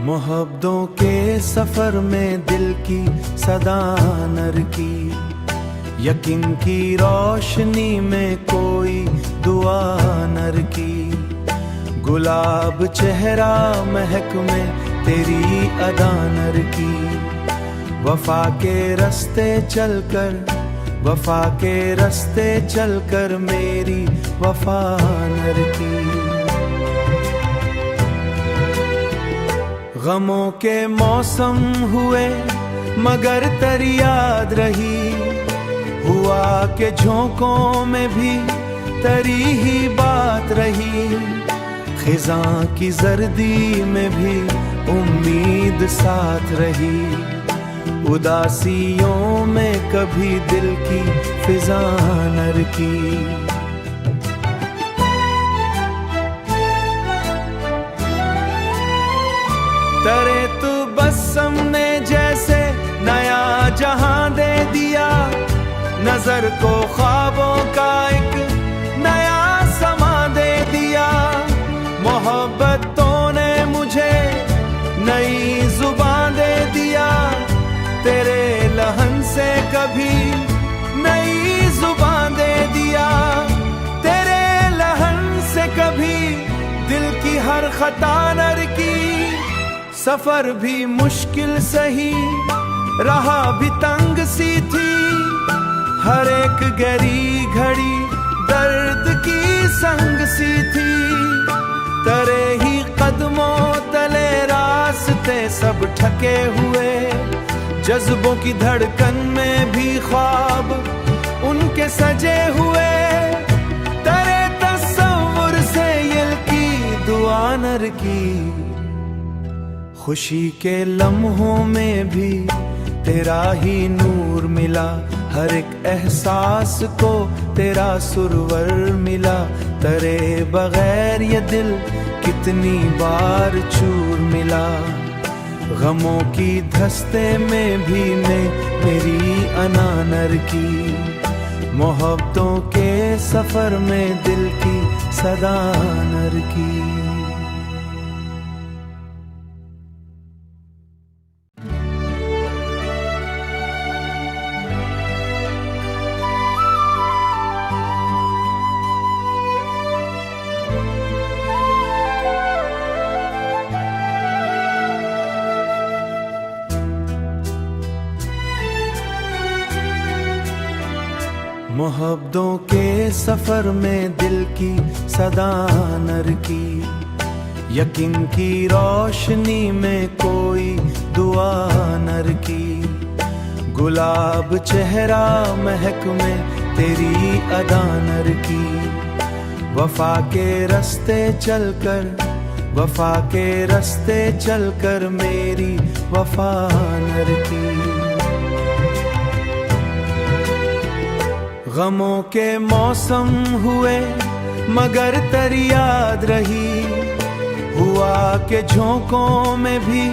मोहब्बतों के सफर में दिल की सदा नर की, यकीन की रोशनी में कोई दुआ नर की। गुलाब चेहरा महक में तेरी अदा नर की, वफा के रास्ते चलकर, वफा के रास्ते चलकर मेरी वफा नर की। गमों के मौसम हुए मगर तेरी याद रही, हुआ के झोंकों में भी तेरी ही बात रही। खिज़ां की जर्दी में भी उम्मीद साथ रही, उदासियों में कभी दिल की फिजा नर की। तेरे तू बस्सम ने जैसे नया जहां दे दिया, नजर को ख्वाबों का एक नया समा दे दिया। मोहब्बतों ने मुझे नई जुबान दे दिया, तेरे लहन से कभी नई जुबान दे दिया। तेरे लहन से कभी दिल की हर खता नर की। सफर भी मुश्किल सही, रहा भी तंग सी थी, हर एक गहरी घड़ी दर्द की संग सी थी। तेरे ही कदमों तले रास्ते सब ठके हुए, जज्बों की धड़कन में भी ख्वाब उनके सजे हुए। तेरे तस्वुर से दिल की दुआ नर की, खुशी के लम्हों में भी तेरा ही नूर मिला। हर एक एहसास को तेरा सुरवर मिला, तेरे बगैर ये दिल कितनी बार चूर मिला। गमों की धस्ते में भी मेरी अना नर की, मोहब्बतों के सफर में दिल की सदा नर की। मोहब्बतों के सफर में दिल की सदा नर की, यकीन की रोशनी में कोई दुआ नर की। गुलाब चेहरा महक में तेरी अदा नर की, वफा के रास्ते चलकर, वफा के रास्ते चलकर मेरी वफा नर की। गमों के मौसम हुए मगर तेरी याद रही, हुआ के झोंकों में भी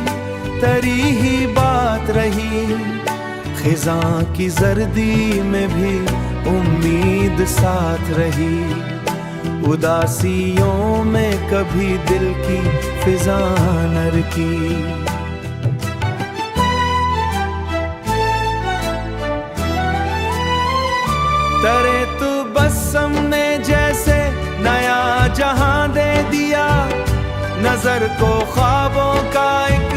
तेरी ही बात रही। खिज़ां की जर्दी में भी उम्मीद साथ रही, उदासियों में कभी दिल की फिजा नर की। तेरे तू बस्सम ने जैसे नया जहां दे दिया, नजर को ख्वाबों का एक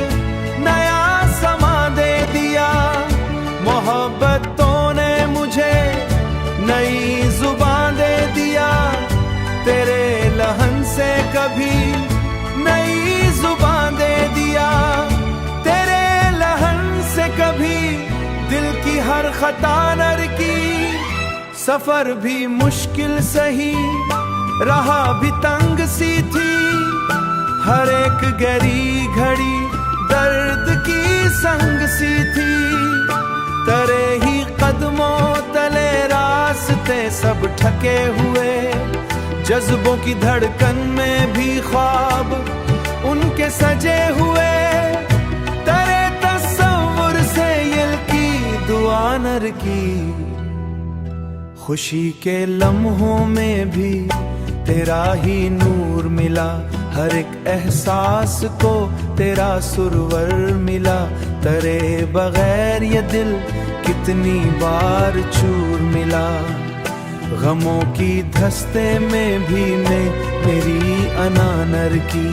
नया समा दे दिया। मोहब्बतों ने मुझे नई जुबान दे दिया, तेरे लहन से कभी नई जुबान दे दिया। तेरे लहन से कभी दिल की हर खता नर की। सफर भी मुश्किल सही, रहा भी तंग सी थी, हर एक गहरी घड़ी दर्द की संग सी थी। तेरे ही कदमों तले रास्ते सब ठके हुए, जज्बों की धड़कन में भी ख्वाब उनके सजे हुए। तेरे तस्वुर से दिल की दुआ नर की, खुशी के लम्हों में भी तेरा ही नूर मिला। हर एक एहसास को तेरा सुरवर मिला। तेरे बगैर ये दिल कितनी बार चूर मिला। गमों की धस्ते में भी मेरी अनानर की,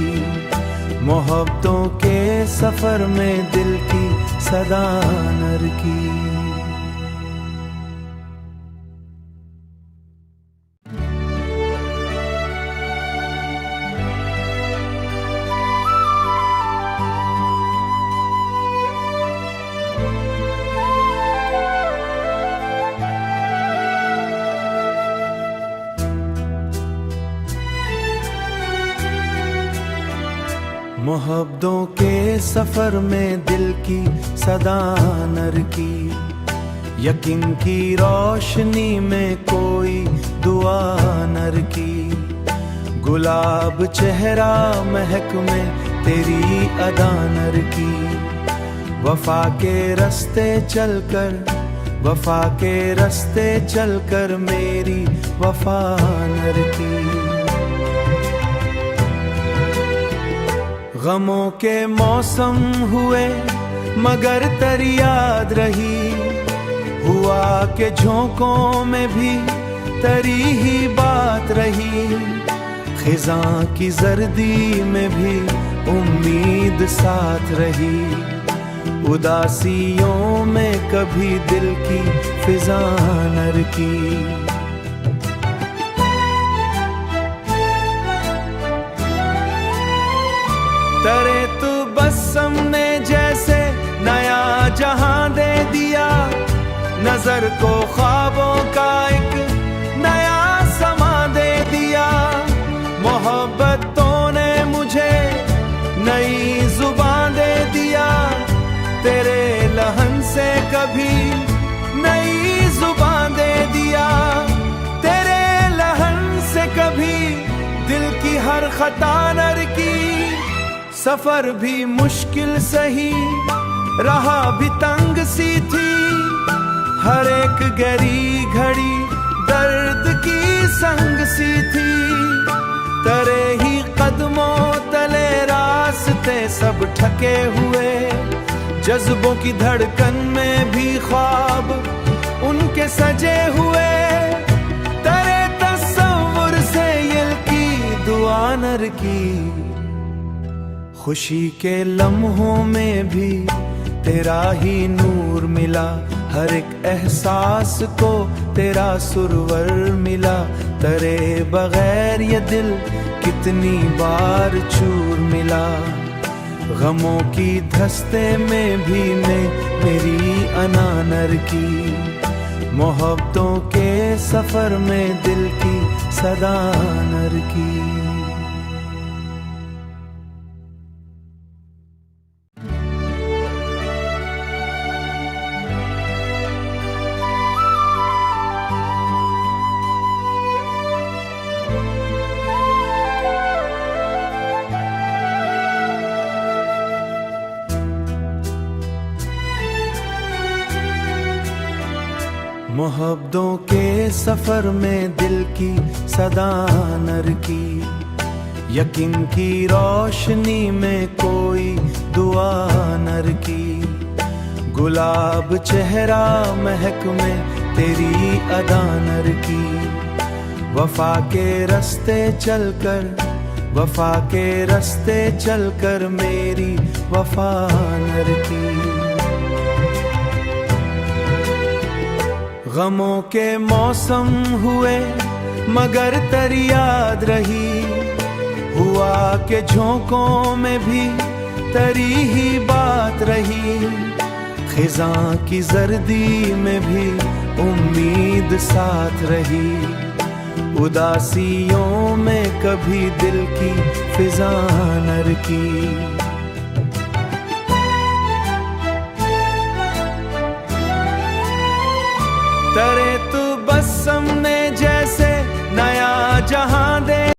मोहब्बतों के सफर में दिल की सदा नर की। मोहब्बतों के सफर में दिल की सदा नर की, यकीन की रोशनी में कोई दुआ नर की। गुलाब चेहरा महक में तेरी अदा नर की, वफा के रास्ते चलकर, वफा के रास्ते चलकर मेरी वफा नर की। गमों के मौसम हुए मगर तेरी याद रही, हुआ के झोंकों में भी तेरी ही बात रही। खिज़ां की जर्दी में भी उम्मीद साथ रही, उदासियों में कभी दिल की फिजा नर की। तेरे तू बस्सम ने जैसे नया जहां दे दिया, नजर को ख्वाबों का एक नया समा दे दिया। मोहब्बतों ने मुझे नई जुबान दे दिया, तेरे लहन से कभी नई जुबान दे दिया। तेरे लहन से कभी दिल की हर खता नर की। सफर भी मुश्किल सही, रहा भी तंग सी थी, हर एक गहरी घड़ी दर्द की संग सी थी। तेरे ही कदमों तले रास्ते सब ठके हुए, जज्बों की धड़कन में भी ख्वाब उनके सजे हुए। तेरे तस्वुर से दिल की दुआ नर की, खुशी के लम्हों में भी तेरा ही नूर मिला। हर एक एहसास को तेरा सुरवर मिला। तेरे बगैर ये दिल कितनी बार चूर मिला। गमों की धस्ते में भी मेरी अनानर की, मोहब्बतों के सफर में दिल की सदा नर की। मोहब्बतों के सफर में दिल की सदा नर की, यकीन की रोशनी में कोई दुआ नर की। गुलाब चेहरा महक में तेरी अदा नर की, वफा के रास्ते चलकर, वफा के रास्ते चलकर मेरी वफा नर की। गमों के मौसम हुए मगर तेरी याद रही, हुआ के झोंकों में भी तेरी ही बात रही। खिज़ां की जर्दी में भी उम्मीद साथ रही, उदासियों में कभी दिल की फिजा नर की। तेरे तू बस्सम ने जैसे नया जहां दे